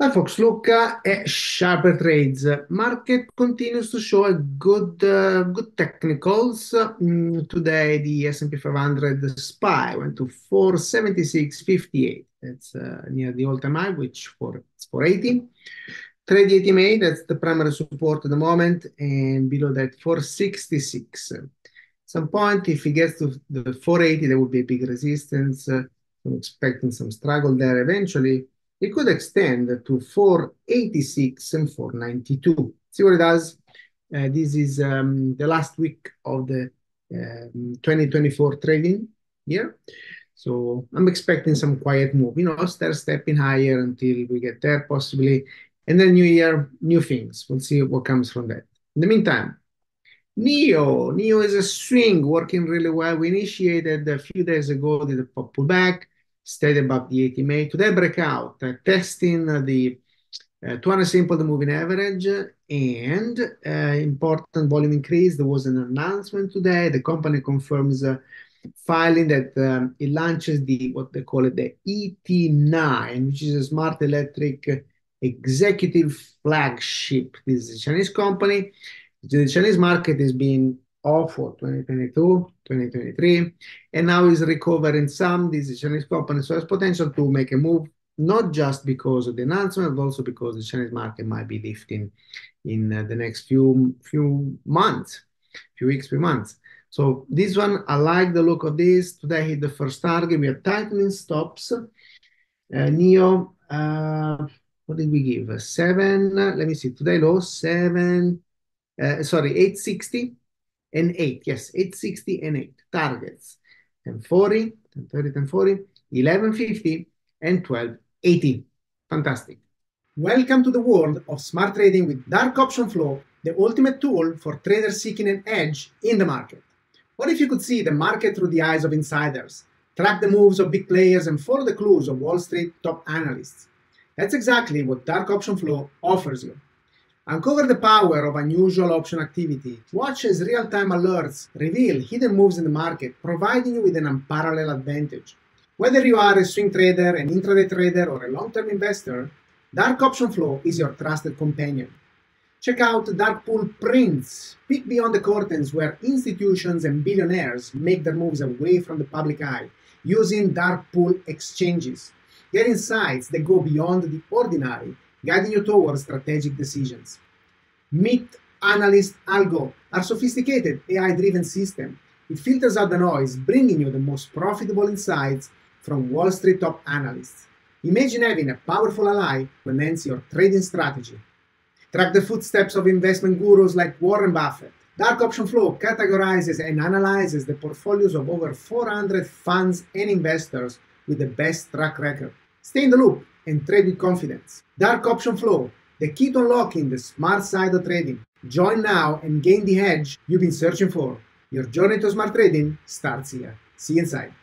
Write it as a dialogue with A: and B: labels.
A: Hi folks, look at SharperTrades. Market continues to show a good technicals. Today, the S&P 500 SPY went to 476.58. That's near the all-time high, which it's 480. Trade ET9, that's the primary support at the moment, and below that 466. Some point, if it gets to the 480, there will be a big resistance. I'm expecting some struggle there eventually. It could extend to 486 and 492. See what it does? This is the last week of the 2024 trading year. So I'm expecting some quiet move, start stepping higher until we get there possibly. And then new year, new things. We'll see what comes from that. In the meantime, NIO is a swing working really well. We initiated a few days ago, did a pop pullback, stayed above the 80 May. Today breakout, testing the 200 simple the moving average and important volume increase. There was an announcement today. The company confirms filing that it launches what they call it, the ET9, which is a smart electric executive flagship. This is a Chinese company. The Chinese market has been off for 2022, 2023, and now is recovering some. This is a Chinese company, so has potential to make a move, not just because of the announcement, but also because the Chinese market might be lifting in the next few months, few weeks, few months. So this one, I like the look of this. Today I hit the first target. We are tightening stops. NIO, what did we give? 7, let me see, today low, 7, sorry, 860 and 8. Yes, 860 and 8 targets. 1040, 1030, 1040, 1150, and 1280. Fantastic. Welcome to the world of smart trading with Dark Option Flow, the ultimate tool for traders seeking an edge in the market. What if you could see the market through the eyes of insiders, track the moves of big players, and follow the clues of Wall Street top analysts? That's exactly what Dark Option Flow offers you. Uncover the power of unusual option activity. Watch as real-time alerts reveal hidden moves in the market, providing you with an unparalleled advantage. Whether you are a swing trader, an intraday trader, or a long-term investor, Dark Option Flow is your trusted companion. Check out Dark Pool Prints. Peek beyond the curtains where institutions and billionaires make their moves away from the public eye using Dark Pool exchanges. Get insights that go beyond the ordinary, guiding you towards strategic decisions. Meet Analyst Algo, our sophisticated AI-driven system. It filters out the noise, bringing you the most profitable insights from Wall Street top analysts. Imagine having a powerful ally to enhance your trading strategy. Track the footsteps of investment gurus like Warren Buffett. Dark Option Flow categorizes and analyzes the portfolios of over 400 funds and investors with the best track record. Stay in the loop and trade with confidence. Dark Option Flow, the key to unlocking the smart side of trading. Join now and gain the edge you've been searching for. Your journey to smart trading starts here. See you inside.